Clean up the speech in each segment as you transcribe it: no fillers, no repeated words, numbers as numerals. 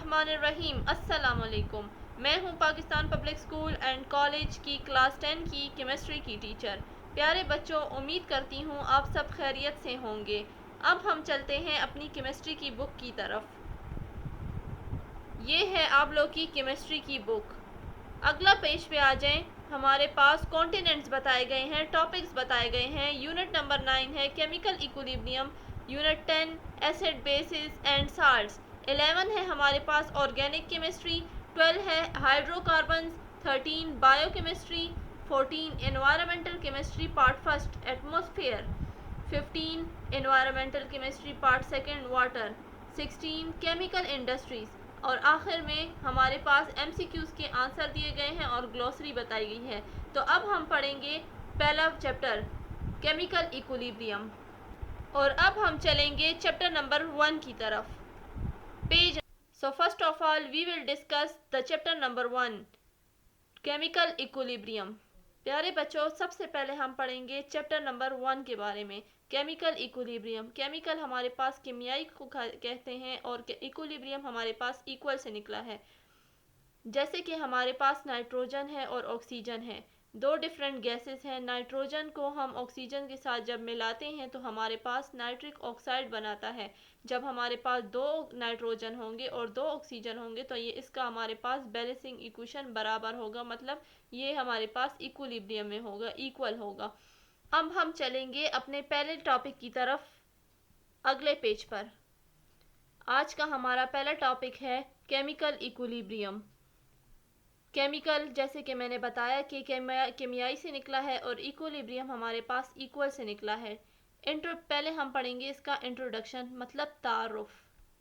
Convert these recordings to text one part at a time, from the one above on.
الرحمن الرحیم۔ السلام علیکم۔ میں ہوں Pakistan public school and college کی کلاس 10 کی کیمسٹری کی ٹیچر۔ پیارے بچوں، امید کرتی ہوں آپ سب خیریت سے ہوں گے۔ اب ہم چلتے ہیں اپنی کیمسٹری کی بک کی طرف۔ یہ ہے آپ لوگ کی کیمسٹری کی بک۔ اگلا پیج پہ آ جائیں۔ ہمارے پاس کانٹیننٹس بتائے گئے ہیں، ٹاپکس بتائے گئے ہیں۔ یونٹ نمبر 9 ہے chemical equilibrium, unit 10 acids bases and salts, 11 ہے ہمارے پاس آرگینک کیمسٹری، 12 ہے hydrocarbons, 13 biochemistry, 14 environmental chemistry part first atmosphere, 15 environmental chemistry part second water, 16 chemical industries, اور آخر میں ہمارے پاس ایم سی کیوز کے آنسر دیے گئے ہیں اور گلوسری بتائی گئی ہے۔ تو اب ہم پڑھیں گے پہلا چیپٹر کیمیکل ایکولیبریم، اور اب ہم چلیں گے چیپٹر نمبر 1 کی طرف۔ Page So first of all we will discuss the chapter number 1 chemical equilibrium۔ پیارے بچوں، سب سے پہلے ہم پڑھیں گے چیپٹر نمبر 1 کے بارے میں، کیمیکل ایکولیبریم۔ کیمیکل ہمارے پاس کیمیائی کو کہتے ہیں اور ایکولیبریم ہمارے پاس ایکول سے نکلا ہے۔ جیسے کہ ہمارے پاس نائٹروجن ہے اور آکسیجن ہے، دو ڈیفرنٹ گیسز ہیں۔ نائٹروجن کو ہم آکسیجن کے ساتھ جب ملاتے ہیں تو ہمارے پاس نائٹرک آکسائڈ بناتا ہے۔ جب ہمارے پاس 2 نائٹروجن ہوں گے اور 2 آکسیجن ہوں گے تو یہ اس کا ہمارے پاس بیلنسنگ ایکویشن برابر ہوگا، مطلب یہ ہمارے پاس ایکولیبریم میں ہوگا، ایکول ہوگا۔ اب ہم چلیں گے اپنے پہلے ٹاپک کی طرف اگلے پیج پر۔ آج کا ہمارا پہلا ٹاپک ہے کیمیکل ایکولیبریم۔ کیمیکل جیسے کہ میں نے بتایا کہ کیمیائی سے نکلا ہے اور ایکولیبریم ہمارے پاس ایکول سے نکلا ہے۔ پہلے ہم پڑھیں گے اس کا انٹروڈکشن، مطلب تعارف۔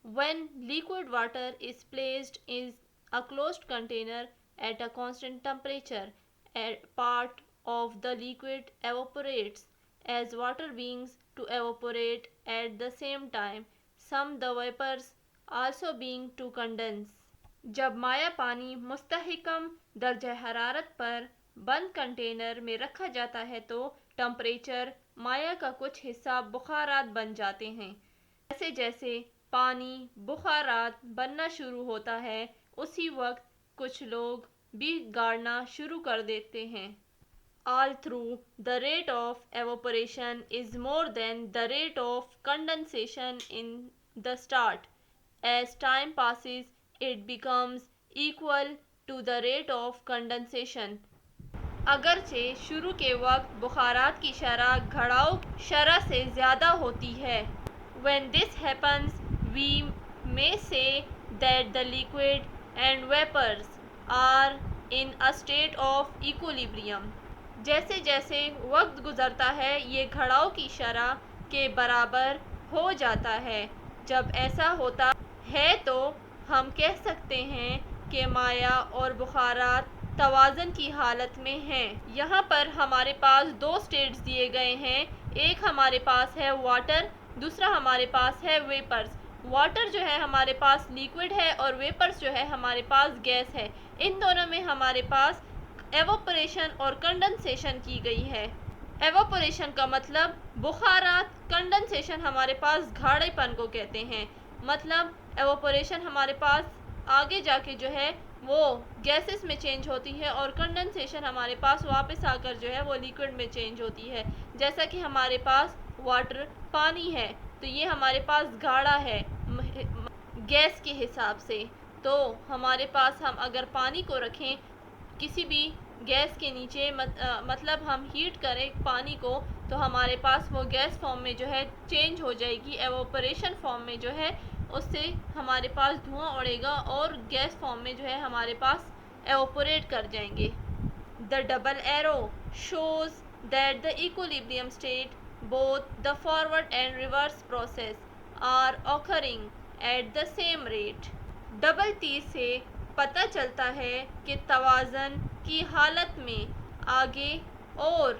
When liquid water is placed in a closed container at a constant temperature, a part of the liquid evaporates. As water begins to evaporate at the same time, some the vapors also begin to condense. جب مائع پانی مستحکم درجہ حرارت پر بند container میں رکھا جاتا ہے تو ٹمپریچر مائع کا کچھ حصہ بخارات بن جاتے ہیں۔ جیسے جیسے پانی بخارات بننا شروع ہوتا ہے اسی وقت کچھ لوگ بھی گاڑنا شروع کر دیتے ہیں۔ Although the rate of evaporation is more than the rate of condensation in the start, as time passes it becomes equal to the rate of condensation. اگرچہ شروع کے وقت بخارات کی شرح گھڑاؤ شرح سے زیادہ ہوتی ہے۔ When this happens, we may say that the liquid and vapors are in a state of equilibrium. جیسے جیسے وقت گزرتا ہے یہ گھڑاؤ کی شرح کے برابر ہو جاتا ہے۔ جب ایسا ہوتا ہے تو ہم کہہ سکتے ہیں کہ مائع اور بخارات توازن کی حالت میں ہیں۔ یہاں پر ہمارے پاس 2 سٹیٹس دیے گئے ہیں، ایک ہمارے پاس ہے واٹر، دوسرا ہمارے پاس ہے ویپرز۔ واٹر جو ہے ہمارے پاس لیکوڈ ہے اور ویپرز جو ہے ہمارے پاس گیس ہے۔ ان دونوں میں ہمارے پاس ایواپوریشن اور کنڈنسیشن کی گئی ہے۔ ایواپوریشن کا مطلب بخارات، کنڈنسیشن ہمارے پاس گھاڑے پن کو کہتے ہیں، مطلب ایواپوریشن ہمارے پاس آگے جا کے جو ہے وہ گیسز میں چینج ہوتی ہے اور کنڈنسیشن ہمارے پاس واپس آ کر جو ہے وہ لیکوڈ میں چینج ہوتی ہے۔ جیسا کہ ہمارے پاس واٹر پانی ہے تو یہ ہمارے پاس گاڑھا ہے گیس کے حساب سے، تو ہمارے پاس ہم اگر پانی کو رکھیں کسی بھی گیس کے نیچے، مطلب ہم ہیٹ کریں پانی کو تو ہمارے پاس وہ گیس فارم میں جو ہے چینج ہو جائے گی، ایواپوریشن فارم میں جو ہے اس سے ہمارے پاس دھواں اڑے گا اور گیس فارم میں جو ہے ہمارے پاس ایواپوریٹ کر جائیں گے۔ The double arrow shows that the equilibrium state, both the forward and reverse process, are occurring at the same rate. Double تیر سے پتہ چلتا ہے کہ توازن کی حالت میں آگے اور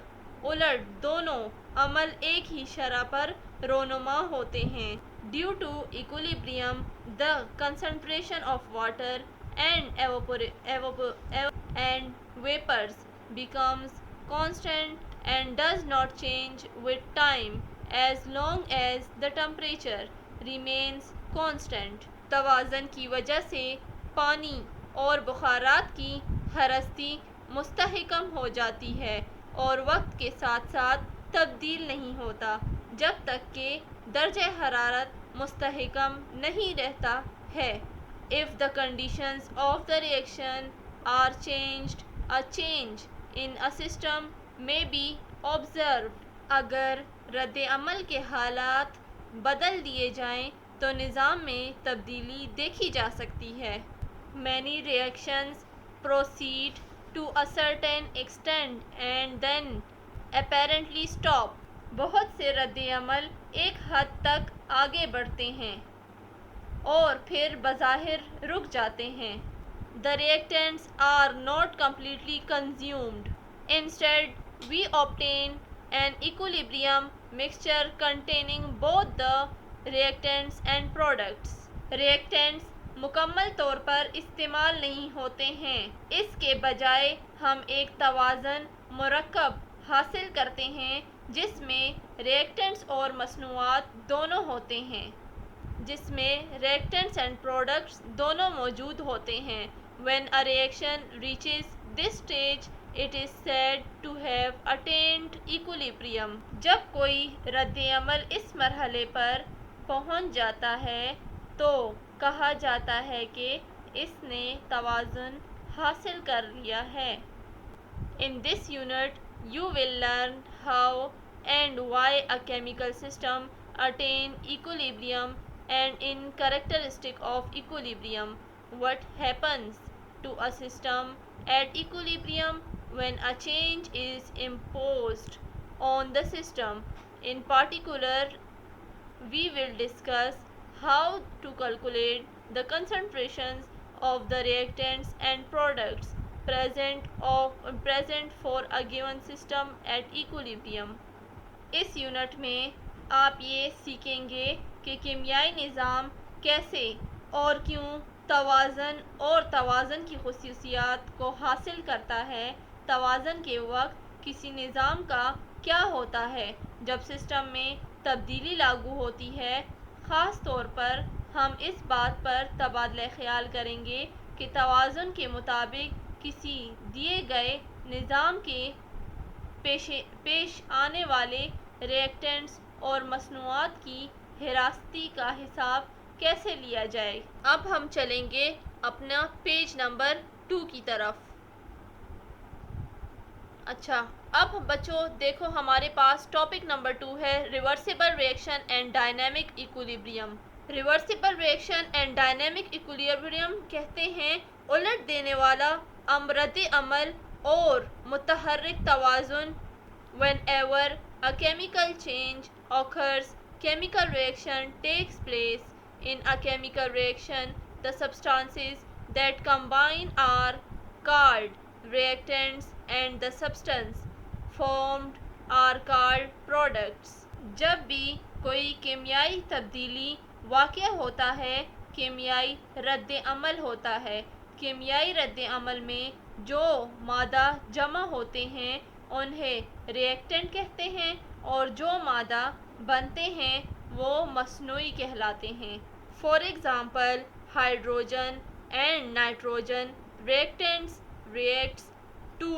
الٹ دونوں عمل ایک ہی شرح پر رونما ہوتے ہیں۔ Due to equilibrium, the concentration of water and vapors becomes constant and does not change with time as long as the temperature remains constant. توازن کی وجہ سے پانی اور بخارات کی ہستی مستحکم ہو جاتی ہے اور وقت کے ساتھ ساتھ تبدیل نہیں ہوتا جب تک کہ درجہ حرارت مستحکم نہیں رہتا ہے. If the conditions of the reaction are changed, a change in a system may be observed. اگر رد عمل کے حالات بدل دیے جائیں تو نظام میں تبدیلی دیکھی جا سکتی ہے. Many reactions proceed to a certain extent and then apparently stop. بہت سے رد عمل ایک حد تک آگے بڑھتے ہیں اور پھر بظاہر رک جاتے ہیں. The reactants are not completely consumed. Instead, we obtain an equilibrium mixture containing both the reactants and products. Reactants مکمل طور پر استعمال نہیں ہوتے ہیں. اس کے بجائے ہم ایک توازن مرکب حاصل کرتے ہیں جس میں reactants اور مصنوعات دونوں ہوتے ہیں. جس میں reactants and products دونوں موجود ہوتے ہیں. When a reaction reaches this stage, it is said to have attained equilibrium. جب کوئی رد عمل اس مرحلے پر پہنچ جاتا ہے تو کہا جاتا ہے کہ اس نے توازن حاصل کر لیا ہے. In this unit, you will learn how and why a chemical system attain equilibrium and in characteristic of equilibrium. What happens to a system at equilibrium when a change is imposed on the system. In particular, we will discuss how to calculate the concentrations of the reactants and products present for a given system at equilibrium. اس unit میں آپ یہ سیکھیں گے کہ کیمیائی نظام کیسے اور کیوں توازن کی خصوصیات کو حاصل کرتا ہے. توازن کے وقت کسی نظام کا کیا ہوتا ہے جب سسٹم میں تبدیلی لاگو ہوتی ہے. خاص طور پر ہم اس بات پر تبادلہ خیال کریں گے کہ توازن کے مطابق کسی دیے گئے نظام کے پیش آنے والے ریئیکٹنٹس اور مصنوعات کی ہراستی کا حساب کیسے لیا جائے. اب ہم چلیں گے اپنا پیج نمبر 2 کی طرف. اچھا، اب بچوں دیکھو ہمارے پاس ٹاپک نمبر 2 ہے reversible reaction and dynamic equilibrium. Reversible reaction and dynamic equilibrium کہتے ہیں الٹ دینے والا رد عمل اور متحرک توازن. Whenever a chemical change occurs, chemical reaction takes place. In a chemical reaction, the substances that combine are called reactants and the substance formed are called products. جب بھی کوئی کیمیائی تبدیلی واقع ہوتا ہے کیمیائی رد عمل ہوتا ہے. کیمیائی رد عمل میں جو مادہ جمع ہوتے ہیں انہیں ریئیکٹنٹ کہتے ہیں اور جو مادہ بنتے ہیں وہ مصنوعی کہلاتے ہیں. For example hydrogen and nitrogen reactants reacts to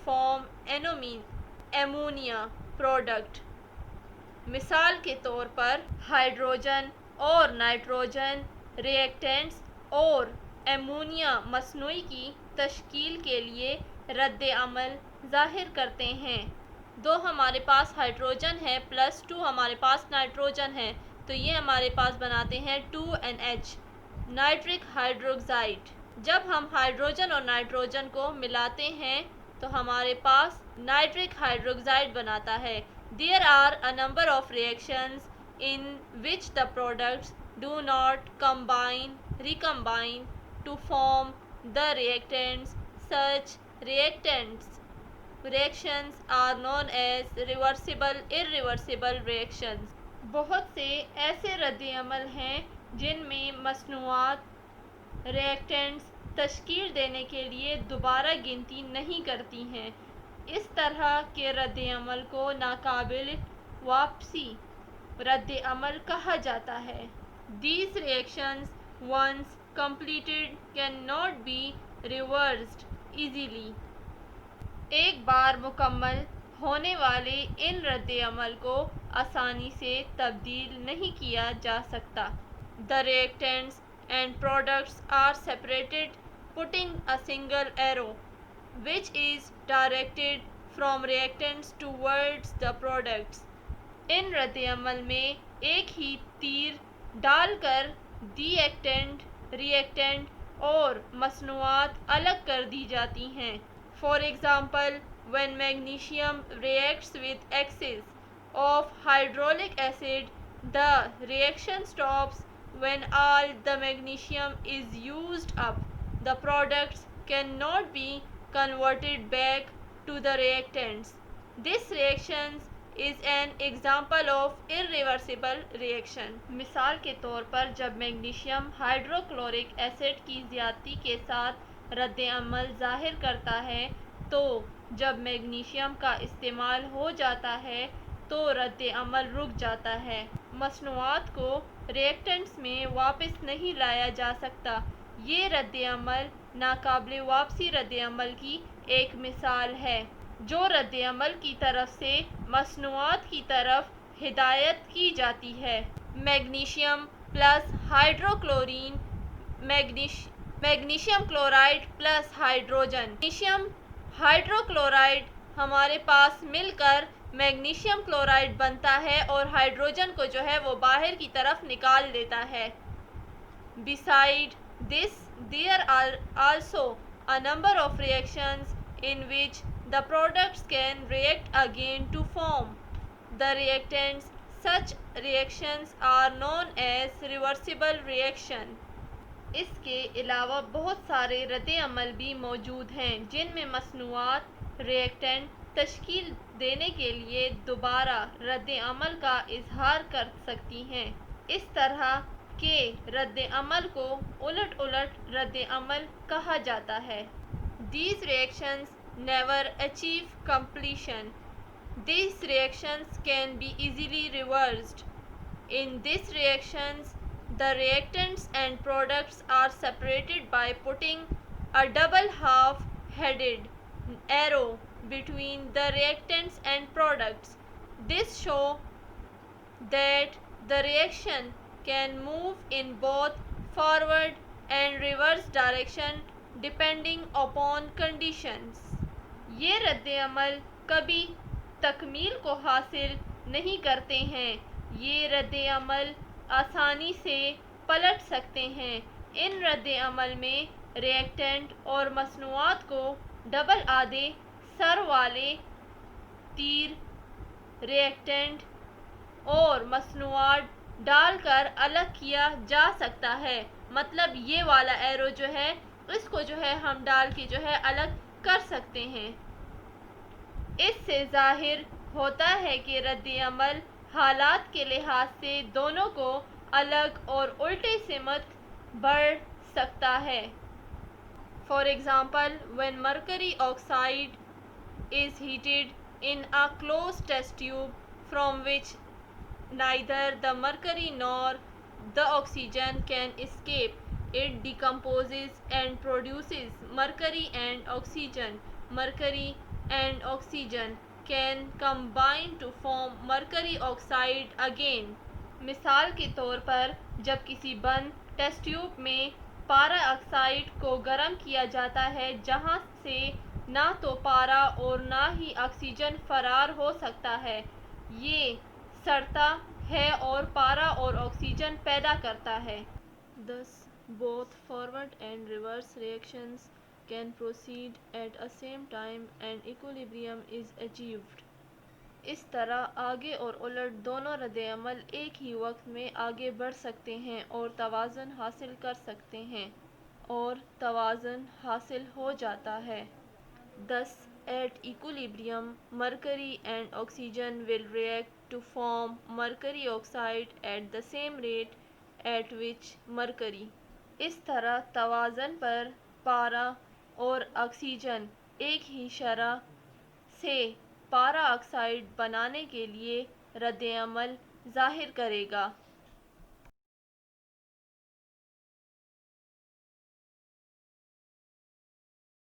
form ammonia product. مثال کے طور پر ہائیڈروجن اور نائٹروجن ریئیکٹنٹس اور ایمونیا مصنوعی کی تشکیل کے لیے رد عمل ظاہر کرتے ہیں. دو ہمارے پاس ہائیڈروجن ہے پلس 2 ہمارے پاس نائٹروجن ہے تو یہ ہمارے پاس بناتے ہیں 2NH نائٹرک ہائیڈروکسائڈ. جب ہم ہائیڈروجن اور نائٹروجن کو ملاتے ہیں تو ہمارے پاس نائٹرک ہائیڈروکسائڈ بناتا ہے. There are a number of reactions in which the products do not recombine to form the reactants. Such reactions are known as irreversible reactions. بہت سے ایسے رد عمل ہیں جن میں مصنوعات ریئیکٹنٹس تشکیل دینے کے لیے دوبارہ گنتی نہیں کرتی ہیں. اس طرح کے رد عمل کو ناقابل واپسی رد عمل کہا جاتا ہے. These reactions once completed cannot be reversed easily. ایک بار مکمل ہونے والے ان رد عمل کو آسانی سے تبدیل نہیں کیا جا سکتا. The reactants and products are separated putting a single arrow which is directed from reactants towards the products. ان رد عمل میں ایک ہی تیر ڈال کر دی ایکٹنٹ ریئیکٹنٹ اور مصنوعات الگ کر دی جاتی ہیں. For example, when magnesium reacts with excess of hydraulic acid, the reaction stops when all the magnesium is used up. The products cannot be converted back to the reactants. This reaction is an example of irreversible reaction. مثال کے طور پر جب magnesium hydrochloric acid کی زیادتی کے ساتھ رد عمل ظاہر کرتا ہے تو جب میگنیشیم کا استعمال ہو جاتا ہے تو رد عمل رک جاتا ہے. مصنوعات کو ریئیکٹنٹس میں واپس نہیں لایا جا سکتا. یہ رد عمل ناقابل واپسی رد عمل کی ایک مثال ہے جو رد عمل کی طرف سے مصنوعات کی طرف ہدایت کی جاتی ہے. Magnesium plus hydrochlorine magnesium chloride plus hydrogen. Magnesium hydrochloride ہمارے پاس مل کر میگنیشیم کلورائڈ بنتا ہے اور ہائیڈروجن کو جو ہے وہ باہر کی طرف نکال دیتا ہے. Beside this, there are also a number of reactions in which the products can react again to form the reactants. Such reactions are known as reversible reaction. اس کے علاوہ بہت سارے رد عمل بھی موجود ہیں جن میں مصنوعات ریئیکٹنٹ تشکیل دینے کے لیے دوبارہ رد عمل کا اظہار کر سکتی ہیں. اس طرح کے رد عمل کو الٹ رد عمل کہا جاتا ہے. These reactions never achieve completion. These reactions can be easily reversed. In these reactions, the reactants and products are separated by putting a double half-headed arrow between the reactants and products. This shows that the reaction can move in both forward and reverse direction depending upon conditions. یہ رد عمل کبھی تکمیل کو حاصل نہیں کرتے ہیں. یہ رد عمل آسانی سے پلٹ سکتے ہیں. ان رد عمل میں ریئیکٹنٹ اور مصنوعات کو ڈبل آدھے سر والے تیر ریئیکٹنٹ اور مصنوعات ڈال کر الگ کیا جا سکتا ہے. مطلب یہ والا ایرو جو ہے اس کو جو ہے ہم ڈال کے جو ہے الگ کر سکتے ہیں. اس سے ظاہر ہوتا ہے کہ رد عمل حالات کے لحاظ سے دونوں کو الگ اور الٹے سمت بڑھ سکتا ہے. For example, when mercury oxide is heated in a closed test tube from which neither the mercury nor the oxygen can escape, it decomposes and produces mercury and oxygen. Mercury and oxygen can combine to form mercury oxide again. مثال کے طور پر جب کسی بند test tube میں پارا oxide کو گرم کیا جاتا ہے جہاں سے نہ تو پارا اور نہ ہی آکسیجن فرار ہو سکتا ہے. یہ سڑتا ہے اور پارا اور آکسیجن پیدا کرتا ہے. Thus, both forward and reverse reactions can proceed at a same time and equilibrium is achieved. اس طرح آگے اور الٹ دونوں رد عمل ایک ہی وقت میں آگے بڑھ سکتے ہیں اور توازن حاصل کر سکتے ہیں اور توازن حاصل ہو جاتا ہے. Thus, at equilibrium, mercury and oxygen will react to form mercury oxide at the same rate at which mercury. اس طرح توازن پر پارا اور آکسیجن ایک ہی شرح سے پارا آکسائڈ بنانے کے لیے رد عمل ظاہر کرے گا.